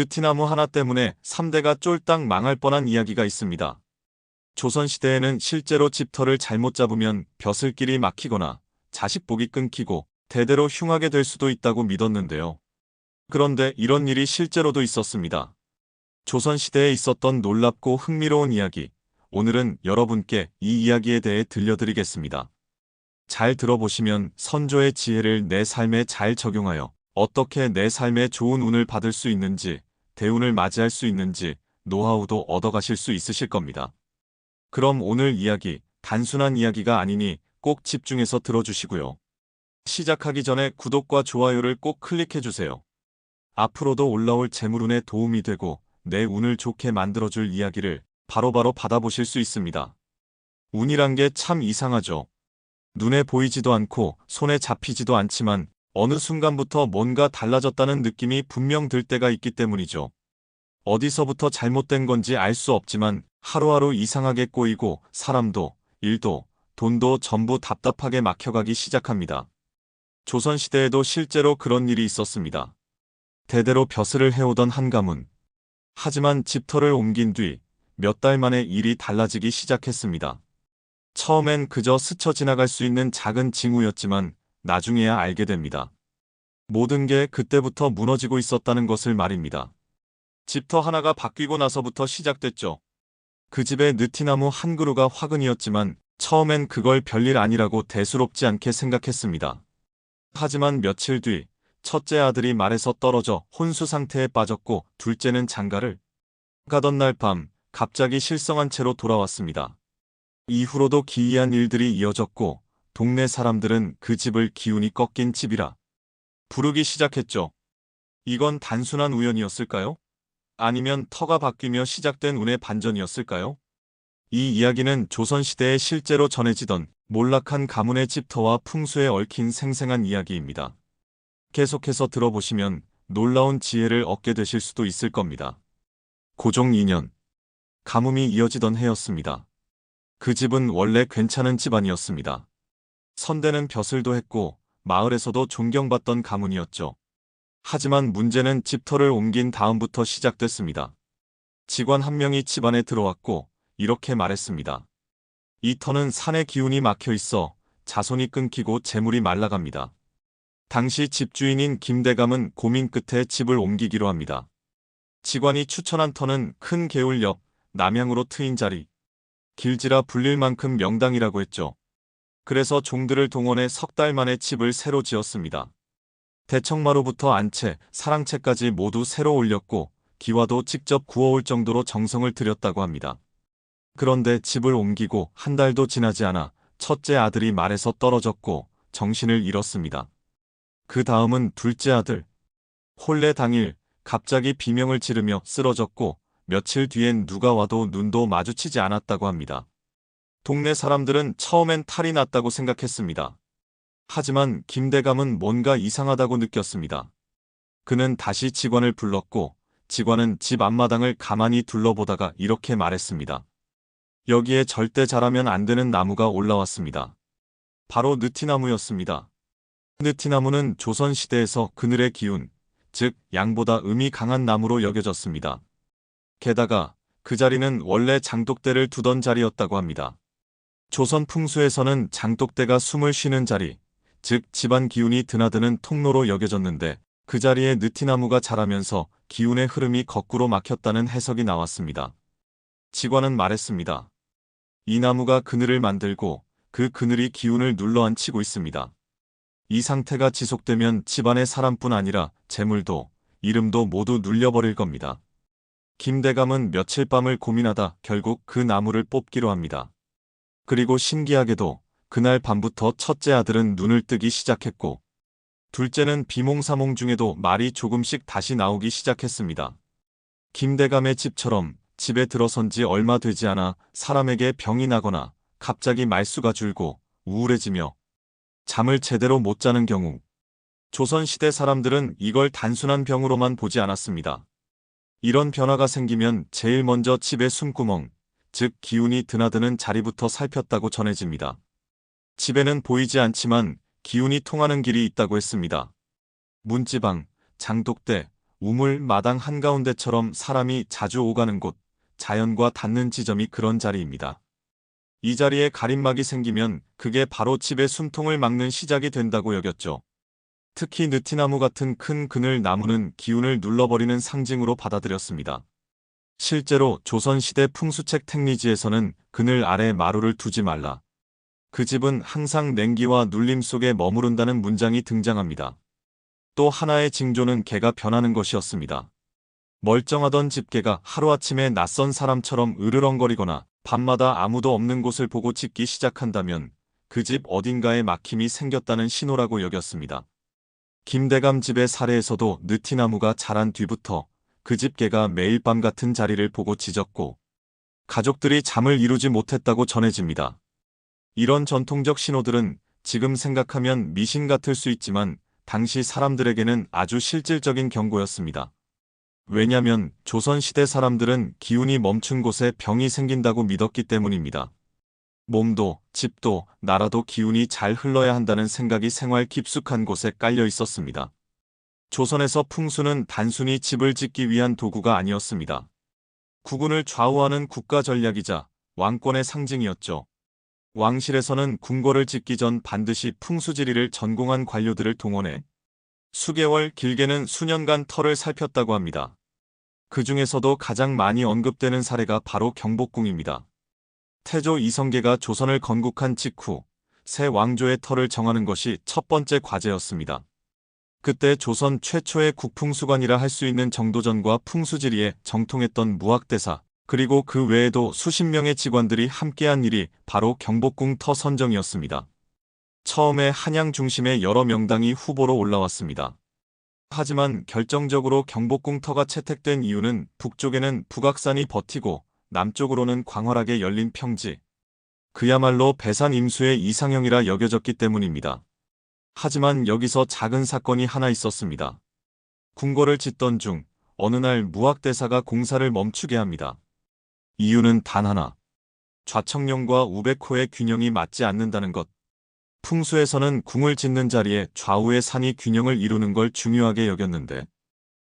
느티나무 하나 때문에 3대가 쫄딱 망할 뻔한 이야기가 있습니다. 조선시대에는 실제로 집터를 잘못 잡으면 벼슬길이 막히거나 자식복이 끊기고 대대로 흉하게 될 수도 있다고 믿었는데요. 그런데 이런 일이 실제로도 있었습니다. 조선시대에 있었던 놀랍고 흥미로운 이야기, 오늘은 여러분께 이 이야기에 대해 들려드리겠습니다. 잘 들어보시면 선조의 지혜를 내 삶에 잘 적용하여 어떻게 내 삶에 좋은 운을 받을 수 있는지, 대운을 맞이할 수 있는지 노하우도 얻어가실 수 있으실 겁니다. 그럼 오늘 이야기, 단순한 이야기가 아니니 꼭 집중해서 들어주시고요. 시작하기 전에 구독과 좋아요를 꼭 클릭해주세요. 앞으로도 올라올 재물운에 도움이 되고 내 운을 좋게 만들어줄 이야기를 바로바로 받아보실 수 있습니다. 운이란 게 참 이상하죠. 눈에 보이지도 않고 손에 잡히지도 않지만 어느 순간부터 뭔가 달라졌다는 느낌이 분명 들 때가 있기 때문이죠. 어디서부터 잘못된 건지 알 수 없지만 하루하루 이상하게 꼬이고 사람도, 일도, 돈도 전부 답답하게 막혀가기 시작합니다. 조선시대에도 실제로 그런 일이 있었습니다. 대대로 벼슬을 해오던 한 가문. 하지만 집터를 옮긴 뒤 몇 달 만에 일이 달라지기 시작했습니다. 처음엔 그저 스쳐 지나갈 수 있는 작은 징후였지만 나중에야 알게 됩니다. 모든 게 그때부터 무너지고 있었다는 것을 말입니다. 집터 하나가 바뀌고 나서부터 시작됐죠. 그 집의 느티나무 한 그루가 화근이었지만 처음엔 그걸 별일 아니라고 대수롭지 않게 생각했습니다. 하지만 며칠 뒤 첫째 아들이 말에서 떨어져 혼수 상태에 빠졌고 둘째는 장가를 가던 날 밤 갑자기 실성한 채로 돌아왔습니다. 이후로도 기이한 일들이 이어졌고 동네 사람들은 그 집을 기운이 꺾인 집이라 부르기 시작했죠. 이건 단순한 우연이었을까요? 아니면 터가 바뀌며 시작된 운의 반전이었을까요? 이 이야기는 조선시대에 실제로 전해지던 몰락한 가문의 집터와 풍수에 얽힌 생생한 이야기입니다. 계속해서 들어보시면 놀라운 지혜를 얻게 되실 수도 있을 겁니다. 고종 2년, 가뭄이 이어지던 해였습니다. 그 집은 원래 괜찮은 집안이었습니다. 선대는 벼슬도 했고 마을에서도 존경받던 가문이었죠. 하지만 문제는 집터를 옮긴 다음부터 시작됐습니다. 직원 한 명이 집안에 들어왔고 이렇게 말했습니다. 이 터는 산의 기운이 막혀 있어 자손이 끊기고 재물이 말라갑니다. 당시 집주인인 김대감은 고민 끝에 집을 옮기기로 합니다. 직관이 추천한 터는 큰 개울 옆 남향으로 트인 자리, 길지라 불릴 만큼 명당이라고 했죠. 그래서 종들을 동원해 석 달 만에 집을 새로 지었습니다. 대청마루부터 안채, 사랑채까지 모두 새로 올렸고 기와도 직접 구워올 정도로 정성을 들였다고 합니다. 그런데 집을 옮기고 한 달도 지나지 않아 첫째 아들이 말에서 떨어졌고 정신을 잃었습니다. 그 다음은 둘째 아들. 혼례 당일 갑자기 비명을 지르며 쓰러졌고 며칠 뒤엔 누가 와도 눈도 마주치지 않았다고 합니다. 동네 사람들은 처음엔 탈이 났다고 생각했습니다. 하지만 김대감은 뭔가 이상하다고 느꼈습니다. 그는 다시 직원을 불렀고 직원은 집 앞마당을 가만히 둘러보다가 이렇게 말했습니다. 여기에 절대 자라면 안 되는 나무가 올라왔습니다. 바로 느티나무였습니다. 느티나무는 조선시대에서 그늘의 기운, 즉 양보다 음이 강한 나무로 여겨졌습니다. 게다가 그 자리는 원래 장독대를 두던 자리였다고 합니다. 조선 풍수에서는 장독대가 숨을 쉬는 자리, 즉 집안 기운이 드나드는 통로로 여겨졌는데 그 자리에 느티나무가 자라면서 기운의 흐름이 거꾸로 막혔다는 해석이 나왔습니다. 직관은 말했습니다. 이 나무가 그늘을 만들고 그 그늘이 기운을 눌러앉히고 있습니다. 이 상태가 지속되면 집안의 사람뿐 아니라 재물도, 이름도 모두 눌려버릴 겁니다. 김대감은 며칠 밤을 고민하다 결국 그 나무를 뽑기로 합니다. 그리고 신기하게도 그날 밤부터 첫째 아들은 눈을 뜨기 시작했고 둘째는 비몽사몽 중에도 말이 조금씩 다시 나오기 시작했습니다. 김대감의 집처럼 집에 들어선 지 얼마 되지 않아 사람에게 병이 나거나 갑자기 말수가 줄고 우울해지며 잠을 제대로 못 자는 경우 조선시대 사람들은 이걸 단순한 병으로만 보지 않았습니다. 이런 변화가 생기면 제일 먼저 집의 숨구멍, 즉 기운이 드나드는 자리부터 살폈다고 전해집니다. 집에는 보이지 않지만 기운이 통하는 길이 있다고 했습니다. 문지방, 장독대, 우물, 마당 한가운데처럼 사람이 자주 오가는 곳, 자연과 닿는 지점이 그런 자리입니다. 이 자리에 가림막이 생기면 그게 바로 집의 숨통을 막는 시작이 된다고 여겼죠. 특히 느티나무 같은 큰 그늘 나무는 기운을 눌러버리는 상징으로 받아들였습니다. 실제로 조선시대 풍수책 택리지에서는 그늘 아래 마루를 두지 말라. 그 집은 항상 냉기와 눌림 속에 머무른다는 문장이 등장합니다. 또 하나의 징조는 개가 변하는 것이었습니다. 멀쩡하던 집개가 하루아침에 낯선 사람처럼 으르렁거리거나 밤마다 아무도 없는 곳을 보고 짖기 시작한다면 그 집 어딘가에 막힘이 생겼다는 신호라고 여겼습니다. 김대감 집의 사례에서도 느티나무가 자란 뒤부터 그 집 개가 매일 밤 같은 자리를 보고 짖었고 가족들이 잠을 이루지 못했다고 전해집니다. 이런 전통적 신호들은 지금 생각하면 미신 같을 수 있지만 당시 사람들에게는 아주 실질적인 경고였습니다. 왜냐면 조선시대 사람들은 기운이 멈춘 곳에 병이 생긴다고 믿었기 때문입니다. 몸도, 집도, 나라도 기운이 잘 흘러야 한다는 생각이 생활 깊숙한 곳에 깔려 있었습니다. 조선에서 풍수는 단순히 집을 짓기 위한 도구가 아니었습니다. 국군을 좌우하는 국가 전략이자 왕권의 상징이었죠. 왕실에서는 궁궐을 짓기 전 반드시 풍수지리를 전공한 관료들을 동원해 수개월, 길게는 수년간 터를 살폈다고 합니다. 그 중에서도 가장 많이 언급되는 사례가 바로 경복궁입니다. 태조 이성계가 조선을 건국한 직후 새 왕조의 터를 정하는 것이 첫 번째 과제였습니다. 그때 조선 최초의 국풍수관이라 할 수 있는 정도전과 풍수지리에 정통했던 무학대사, 그리고 그 외에도 수십 명의 직원들이 함께한 일이 바로 경복궁 터 선정이었습니다. 처음에 한양 중심의 여러 명당이 후보로 올라왔습니다. 하지만 결정적으로 경복궁 터가 채택된 이유는 북쪽에는 북악산이 버티고 남쪽으로는 광활하게 열린 평지, 그야말로 배산 임수의 이상형이라 여겨졌기 때문입니다. 하지만 여기서 작은 사건이 하나 있었습니다. 궁궐을 짓던 중 어느 날 무학대사가 공사를 멈추게 합니다. 이유는 단 하나. 좌청룡과 우백호의 균형이 맞지 않는다는 것. 풍수에서는 궁을 짓는 자리에 좌우의 산이 균형을 이루는 걸 중요하게 여겼는데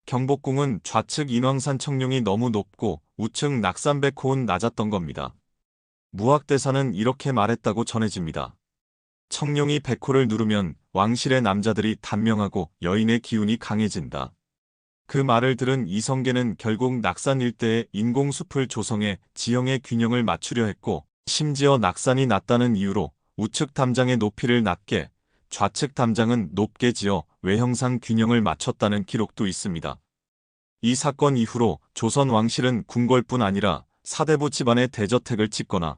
경복궁은 좌측 인왕산 청룡이 너무 높고 우측 낙산백호는 낮았던 겁니다. 무학대사는 이렇게 말했다고 전해집니다. 청룡이 백호를 누르면 왕실의 남자들이 단명하고 여인의 기운이 강해진다. 그 말을 들은 이성계는 결국 낙산 일대에 인공숲을 조성해 지형의 균형을 맞추려 했고 심지어 낙산이 낮다는 이유로 우측 담장의 높이를 낮게 좌측 담장은 높게 지어 외형상 균형을 맞췄다는 기록도 있습니다. 이 사건 이후로 조선 왕실은 궁궐뿐 아니라 사대부 집안의 대저택을 짓거나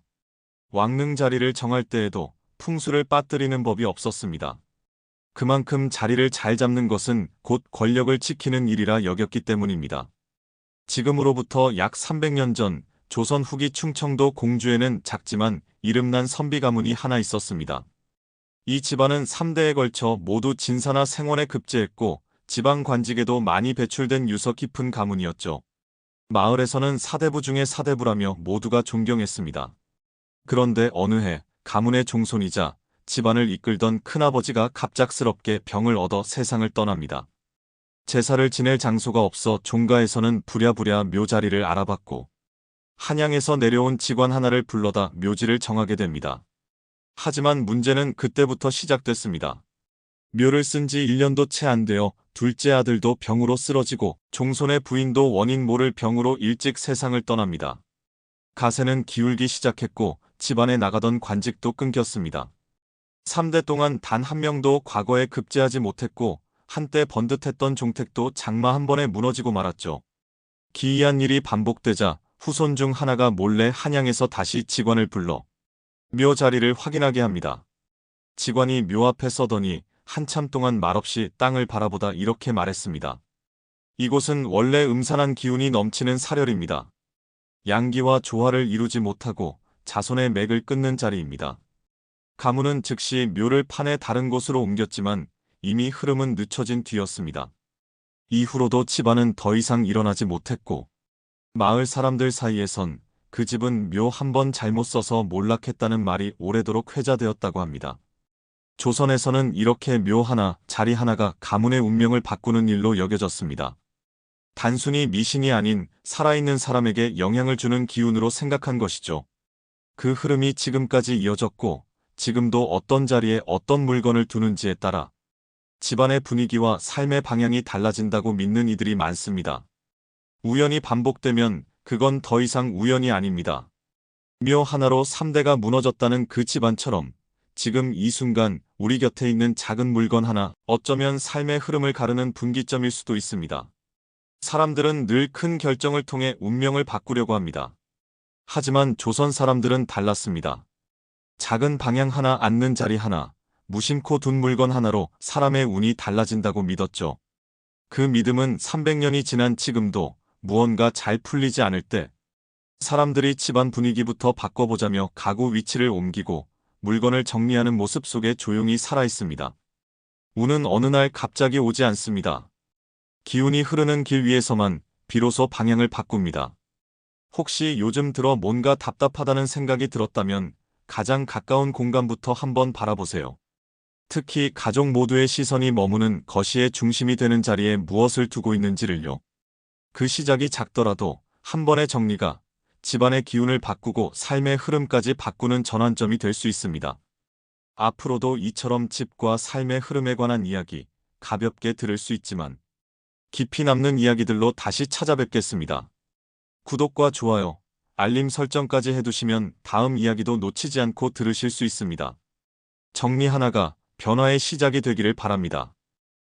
왕릉 자리를 정할 때에도 풍수를 빠뜨리는 법이 없었습니다. 그만큼 자리를 잘 잡는 것은 곧 권력을 지키는 일이라 여겼기 때문입니다. 지금으로부터 약 300년 전 조선 후기 충청도 공주에는 작지만 이름난 선비 가문이 하나 있었습니다. 이 집안은 3대에 걸쳐 모두 진사나 생원에 급제했고 지방 관직에도 많이 배출된 유서 깊은 가문이었죠. 마을에서는 사대부 중에 사대부라며 모두가 존경했습니다. 그런데 어느 해 가문의 종손이자 집안을 이끌던 큰아버지가 갑작스럽게 병을 얻어 세상을 떠납니다. 제사를 지낼 장소가 없어 종가에서는 부랴부랴 묘자리를 알아봤고 한양에서 내려온 직원 하나를 불러다 묘지를 정하게 됩니다. 하지만 문제는 그때부터 시작됐습니다. 묘를 쓴 지 1년도 채 안 되어 둘째 아들도 병으로 쓰러지고 종손의 부인도 원인 모를 병으로 일찍 세상을 떠납니다. 가세는 기울기 시작했고 집안에 나가던 관직도 끊겼습니다. 3대 동안 단 한 명도 과거에 급제하지 못했고 한때 번듯했던 종택도 장마 한 번에 무너지고 말았죠. 기이한 일이 반복되자 후손 중 하나가 몰래 한양에서 다시 직원을 불러 묘 자리를 확인하게 합니다. 직원이 묘 앞에 서더니 한참 동안 말없이 땅을 바라보다 이렇게 말했습니다. 이곳은 원래 음산한 기운이 넘치는 사렬입니다. 양기와 조화를 이루지 못하고 자손의 맥을 끊는 자리입니다. 가문은 즉시 묘를 판에 다른 곳으로 옮겼지만 이미 흐름은 늦춰진 뒤였습니다. 이후로도 집안은 더 이상 일어나지 못했고 마을 사람들 사이에선 그 집은 묘 한 번 잘못 써서 몰락했다는 말이 오래도록 회자되었다고 합니다. 조선에서는 이렇게 묘 하나, 자리 하나가 가문의 운명을 바꾸는 일로 여겨졌습니다. 단순히 미신이 아닌 살아있는 사람에게 영향을 주는 기운으로 생각한 것이죠. 그 흐름이 지금까지 이어졌고, 지금도 어떤 자리에 어떤 물건을 두는지에 따라 집안의 분위기와 삶의 방향이 달라진다고 믿는 이들이 많습니다. 우연이 반복되면 그건 더 이상 우연이 아닙니다. 묘 하나로 3대가 무너졌다는 그 집안처럼 지금 이 순간 우리 곁에 있는 작은 물건 하나, 어쩌면 삶의 흐름을 가르는 분기점일 수도 있습니다. 사람들은 늘 큰 결정을 통해 운명을 바꾸려고 합니다. 하지만 조선 사람들은 달랐습니다. 작은 방향 하나, 앉는 자리 하나, 무심코 둔 물건 하나로 사람의 운이 달라진다고 믿었죠. 그 믿음은 300년이 지난 지금도 무언가 잘 풀리지 않을 때 사람들이 집안 분위기부터 바꿔보자며 가구 위치를 옮기고 물건을 정리하는 모습 속에 조용히 살아있습니다. 운은 어느 날 갑자기 오지 않습니다. 기운이 흐르는 길 위에서만 비로소 방향을 바꿉니다. 혹시 요즘 들어 뭔가 답답하다는 생각이 들었다면 가장 가까운 공간부터 한번 바라보세요. 특히 가족 모두의 시선이 머무는 거시의 중심이 되는 자리에 무엇을 두고 있는지를요. 그 시작이 작더라도 한 번의 정리가 집안의 기운을 바꾸고 삶의 흐름까지 바꾸는 전환점이 될 수 있습니다. 앞으로도 이처럼 집과 삶의 흐름에 관한 이야기 가볍게 들을 수 있지만 깊이 남는 이야기들로 다시 찾아뵙겠습니다. 구독과 좋아요, 알림 설정까지 해두시면 다음 이야기도 놓치지 않고 들으실 수 있습니다. 정리 하나가 변화의 시작이 되기를 바랍니다.